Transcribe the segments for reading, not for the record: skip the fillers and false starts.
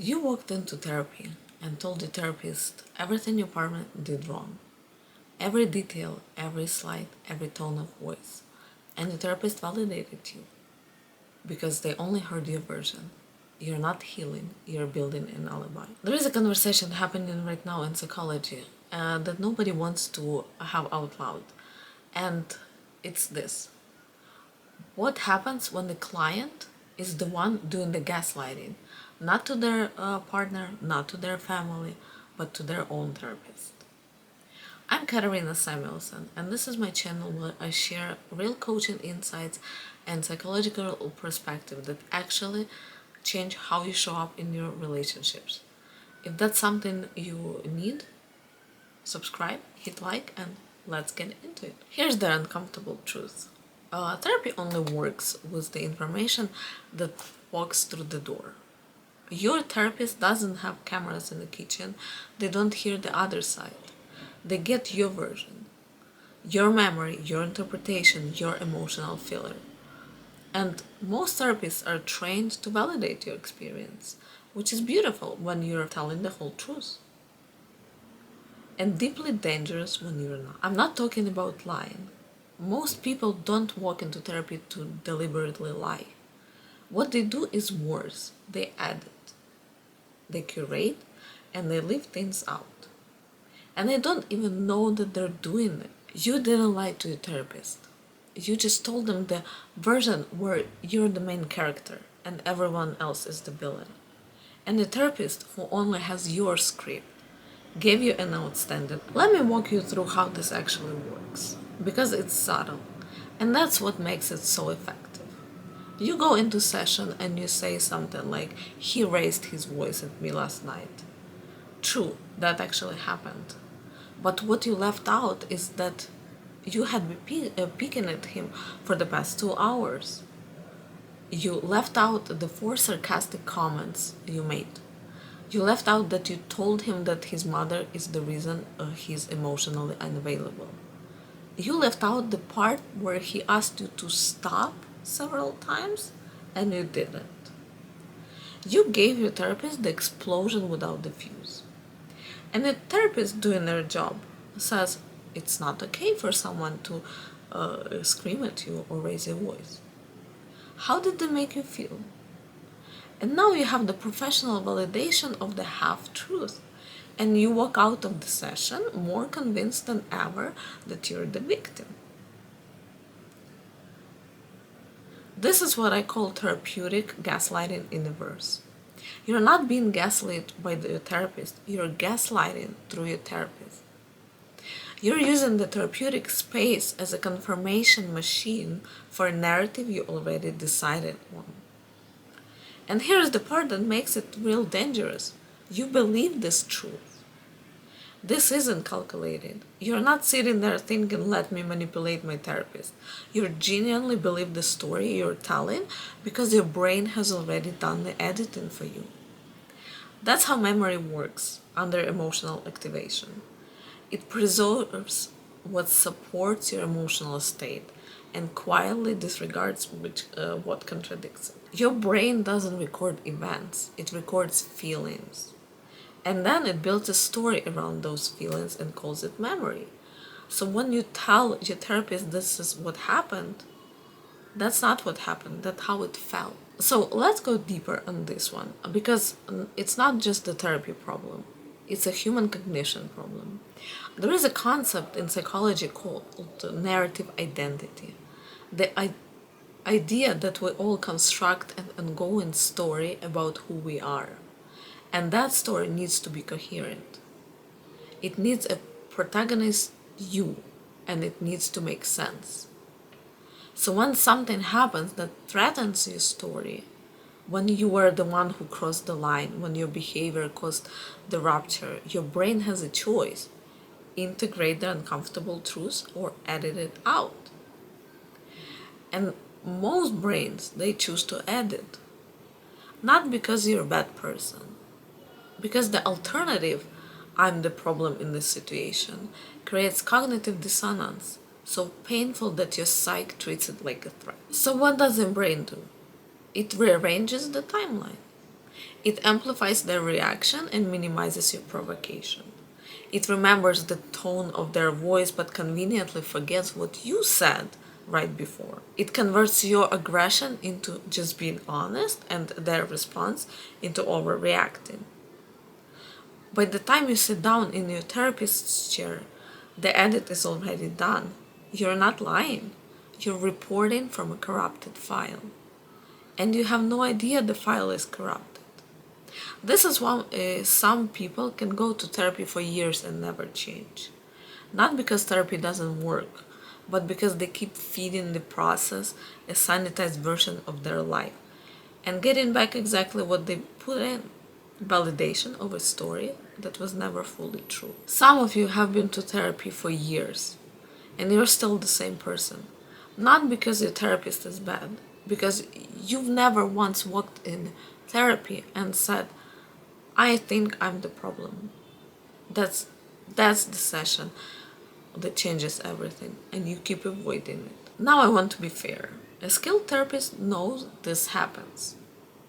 You walked into therapy and told the therapist everything your partner did wrong. Every detail, every slight, every tone of voice. And the therapist validated you because they only heard your version. You're not healing, you're building an alibi. There is a conversation happening right now in psychology that nobody wants to have out loud. And it's this: what happens when the client is the one doing the gaslighting, not to their partner, not to their family, but to their own therapist? I'm Katerina Samuelson, and this is my channel where I share real coaching insights and psychological perspective that actually change how you show up in your relationships. If that's something you need, subscribe, hit like, and let's get into it. Here's the uncomfortable truth. Therapy only works with the information that walks through the door. Your therapist doesn't have cameras in the kitchen, they don't hear the other side. They get your version, your memory, your interpretation, your emotional filler. And most therapists are trained to validate your experience, which is beautiful when you're telling the whole truth, and deeply dangerous when you're not. I'm not talking about lying. Most people don't walk into therapy to deliberately lie. What they do is worse. They edit, they curate, and they leave things out. And they don't even know that they're doing it. You didn't lie to your therapist. You just told them the version where you're the main character and everyone else is the villain. And the therapist, who only has your script, gave you an outstanding. Let me walk you through how this actually works, because it's subtle, and that's what makes it so effective. You go into session and you say something like, "He raised his voice at me last night." True, that actually happened. But what you left out is that you had been picking at him for the past 2 hours. You left out the 4 sarcastic comments you made. You left out that you told him that his mother is the reason he's emotionally unavailable. You left out the part where he asked you to stop several times and you didn't. You gave your therapist the explosion without the fuse. And the therapist doing their job says it's not okay for someone to scream at you or raise your voice. How did that make you feel? And now you have the professional validation of the half-truth, and you walk out of the session more convinced than ever that you're the victim. This is what I call therapeutic gaslighting in the verse. You're not being gaslit by the therapist, you're gaslighting through your therapist. You're using the therapeutic space as a confirmation machine for a narrative you already decided on. And here's the part that makes it real dangerous. You believe this truth. This isn't calculated. You're not sitting there thinking, "Let me manipulate my therapist." You genuinely believe the story you're telling because your brain has already done the editing for you. That's how memory works under emotional activation. It preserves what supports your emotional state and quietly disregards what contradicts it. Your brain doesn't record events, it records feelings. And then it builds a story around those feelings and calls it memory. So when you tell your therapist this is what happened, that's not what happened, that's how it felt. So let's go deeper on this one, because it's not just the therapy problem, it's a human cognition problem. There is a concept in psychology called narrative identity. The idea that we all construct an ongoing story about who we are. And that story needs to be coherent. It needs a protagonist, you, and it needs to make sense. So when something happens that threatens your story, when you were the one who crossed the line, when your behavior caused the rupture, your brain has a choice: integrate the uncomfortable truth or edit it out. And most brains, they choose to edit. Not because you're a bad person, because the alternative, "I'm the problem in this situation," creates cognitive dissonance, so painful that your psyche treats it like a threat. So what does the brain do? It rearranges the timeline. It amplifies their reaction and minimizes your provocation. It remembers the tone of their voice but conveniently forgets what you said right before. It converts your aggression into just being honest and their response into overreacting. By the time you sit down in your therapist's chair, the edit is already done. You're not lying. You're reporting from a corrupted file. And you have no idea the file is corrupted. This is why some people can go to therapy for years and never change. Not because therapy doesn't work, but because they keep feeding the process a sanitized version of their life and getting back exactly what they put in: validation of a story that was never fully true. Some of you have been to therapy for years and you're still the same person. Not because your therapist is bad, because you've never once walked in therapy and said, I think I'm the problem. That's the session that changes everything, and you keep avoiding it. Now I want to be fair. A skilled therapist knows this happens.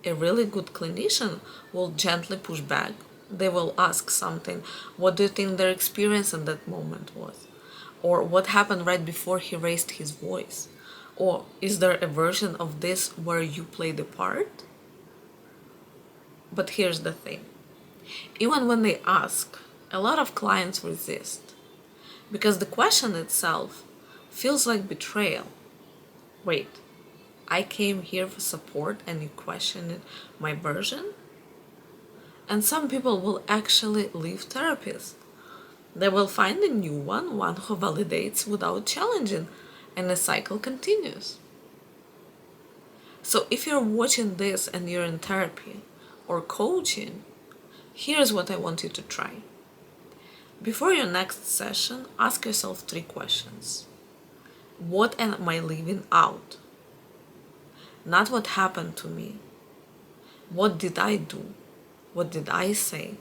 A really good clinician will gently push back. They will ask something: what do you think their experience in that moment was? Or what happened right before he raised his voice? Or is there a version of this where you play the part? But here's the thing. Even when they ask, a lot of clients resist because the question itself feels like betrayal. Wait, I came here for support and you questioned my version? And some people will actually leave therapists. They will find a new one who validates without challenging, and the cycle continues. So if you're watching this and you're in therapy or coaching, here's what I want you to try. Before your next session, ask yourself 3 questions. What am I leaving out? Not what happened to me. What did I do? What did I say?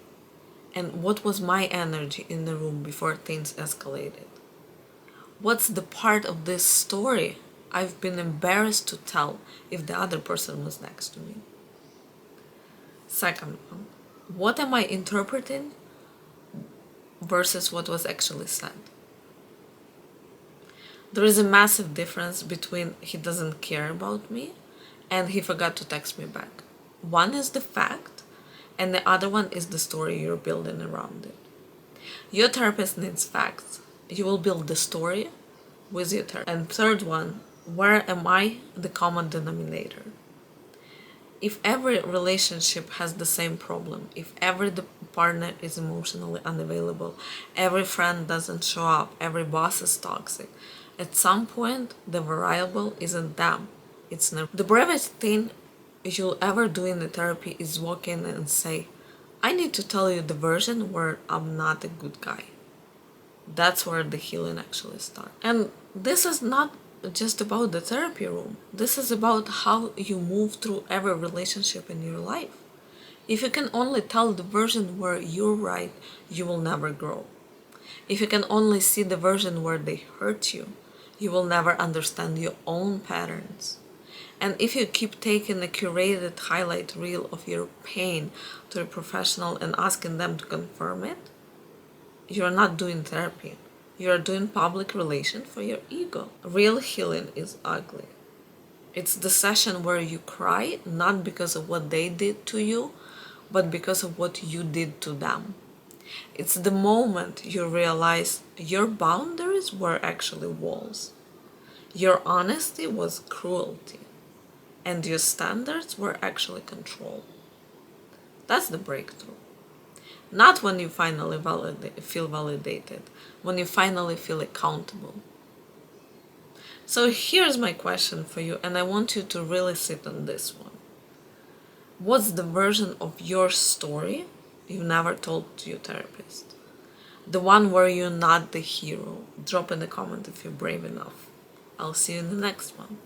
And what was my energy in the room before things escalated? What's the part of this story I've been embarrassed to tell if the other person was next to me? Second one, what am I interpreting versus what was actually said? There is a massive difference between he doesn't care about me and he forgot to text me back. One is the fact, and the other one is the story you're building around it. Your therapist needs facts. You will build the story with your therapist. And third one, where am I the common denominator? If every relationship has the same problem, if every partner is emotionally unavailable, every friend doesn't show up, every boss is toxic, at some point the variable isn't them, it's never. The bravest thing you'll ever do in the therapy is walk in and say, I need to tell you the version where I'm not a good guy. That's where the healing actually starts. And this is not just about the therapy room. This is about how you move through every relationship in your life. If you can only tell the version where you're right, you will never grow. If you can only see the version where they hurt you, you will never understand your own patterns. And if you keep taking a curated highlight reel of your pain to a professional and asking them to confirm it, you're not doing therapy. You're doing public relation for your ego. Real healing is ugly. It's the session where you cry not because of what they did to you, but because of what you did to them. It's the moment you realize your boundaries were actually walls. Your honesty was cruelty. And your standards were actually control. That's the breakthrough. Not when you finally feel validated, when you finally feel accountable. So here's my question for you, and I want you to really sit on this one. What's the version of your story you never told to your therapist? The one where you're not the hero. Drop in the comment if you're brave enough. I'll see you in the next one.